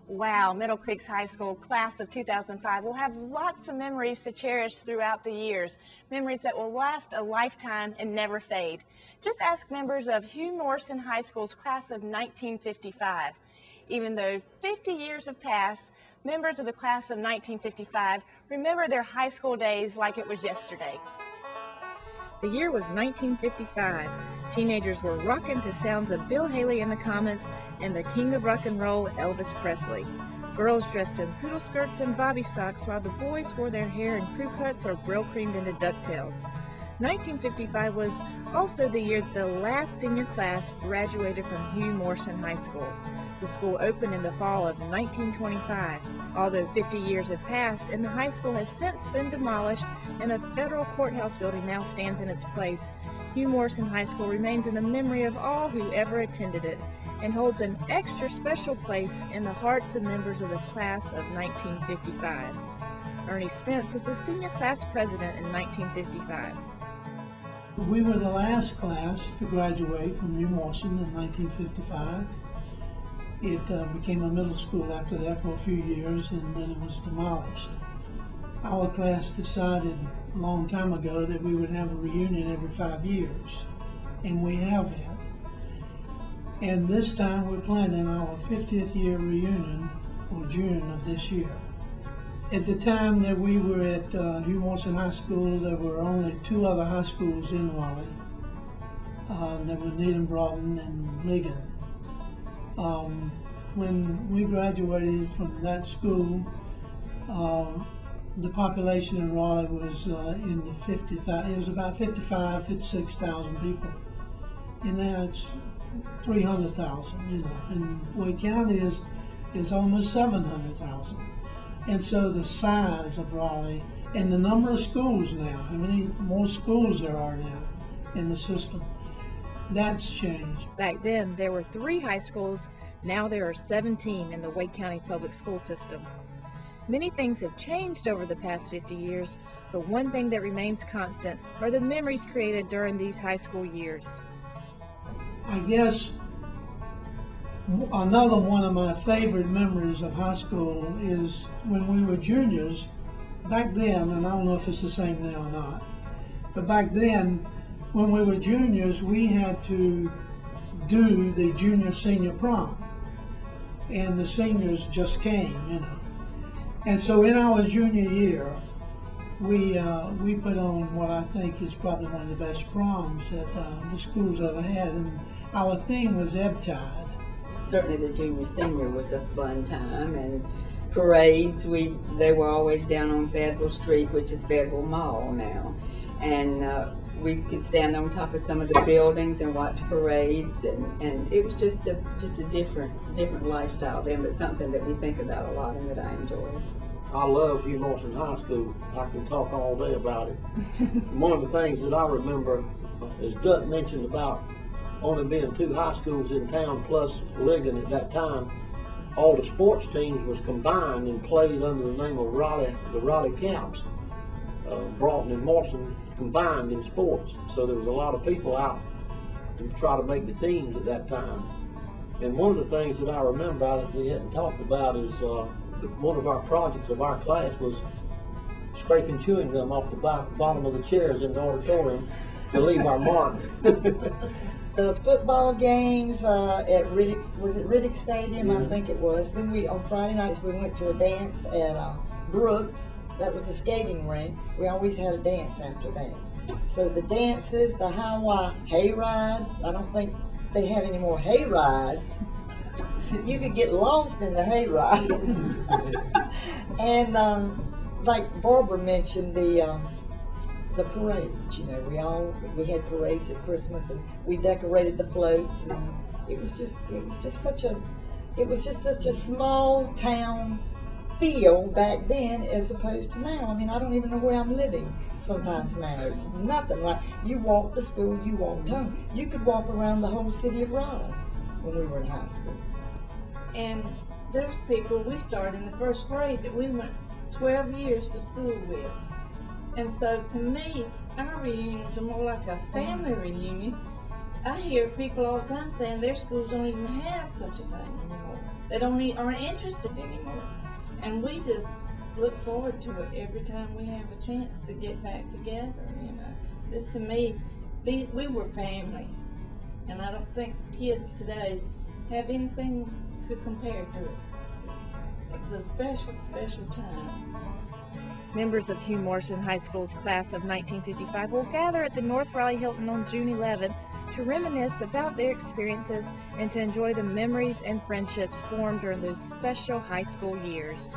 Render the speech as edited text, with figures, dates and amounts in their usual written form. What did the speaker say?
Wow, Middle Creek's High School class of 2005 will have lots of memories to cherish throughout the years, memories that will last a lifetime and never fade. Just ask members of Hugh Morson High School's class of 1955. Even though 50 years have passed, members of the class of 1955 remember their high school days like it was yesterday. The year was 1955. Teenagers were rocking to sounds of Bill Haley and the Comets and the king of rock and roll, Elvis Presley. Girls dressed in poodle skirts and bobby socks, while the boys wore their hair in crew cuts or brill creamed into ducktails. 1955 was also the year the last senior class graduated from Hugh Morson High School. The school opened in the fall of 1925. Although 50 years have passed and the high school has since been demolished and a federal courthouse building now stands in its place, Hugh Morson High School remains in the memory of all who ever attended it and holds an extra special place in the hearts of members of the class of 1955. Ernie Spence was the senior class president in 1955. We were the last class to graduate from Hugh Morson in 1955. It became a middle school after that for a few years, and then it was demolished. Our class decided a long time ago that we would have a reunion every 5 years, and we have that. And this time we're planning our 50th year reunion for June of this year. At the time that we were at Hugh Morson High School, there were only 2 other high schools in Raleigh. There were Needham Broughton and Ligon. When we graduated from that school, the population in Raleigh was in the 50,000. It was about 56,000 people. And now it's 300,000, you know. And Wake County is almost 700,000. And so the size of Raleigh and the number of schools now, how many more schools there are now in the system, that's changed. Back then, there were 3 high schools. Now there are 17 in the Wake County public school system. Many things have changed over the past 50 years, but one thing that remains constant are the memories created during these high school years. I guess another one of my favorite memories of high school is when we were juniors. Back then, and I don't know if it's the same now or not, but back then, when we were juniors, we had to do the junior-senior prom, and the seniors just came, you know. And so in our junior year, we put on what I think is probably one of the best proms that the school's ever had, and our theme was Ebb Tide. Certainly the junior-senior was a fun time, and parades, they were always down on Fayetteville Street, which is Fayetteville Mall now, and we could stand on top of some of the buildings and watch parades, and it was just a different lifestyle then, but something that we think about a lot and that I enjoy. I love Hugh Morson High School. I can talk all day about it. One of the things that I remember, as Duck mentioned about only being 2 high schools in town plus Ligon at that time, all the sports teams was combined and played under the name of the Raleigh Caps. Broughton and Morson combined in sports, so there was a lot of people out to try to make the teams at that time. And one of the things that I remember that we hadn't talked about is one of our projects of our class was scraping chewing gum off the bottom of the chairs in the auditorium to leave our mark. The football games at Riddick Stadium, I think it was. Then on Friday nights we went to a dance at Brooks. That was a skating rink. We always had a dance after that. So the dances, the Hawaii hay rides, I don't think they have any more hay rides. You could get lost in the hay rides. And like Barbara mentioned, the parades, you know, we had parades at Christmas, and we decorated the floats, and it was just such a small town feel back then as opposed to now. I mean, I don't even know where I'm living sometimes now. It's nothing like, you walked to school, you walked home. You could walk around the whole city of Raleigh when we were in high school. And there's people we started in the 1st grade that we went 12 years to school with. And so to me, our reunions are more like a family reunion. I hear people all the time saying their schools don't even have such a thing anymore. They aren't interested anymore. And we just look forward to it every time we have a chance to get back together. You know, this to me, we were family, and I don't think kids today have anything to compare to it. It was a special, special time. Members of Hugh Morson High School's class of 1955 will gather at the North Raleigh Hilton on June 11 to reminisce about their experiences and to enjoy the memories and friendships formed during those special high school years.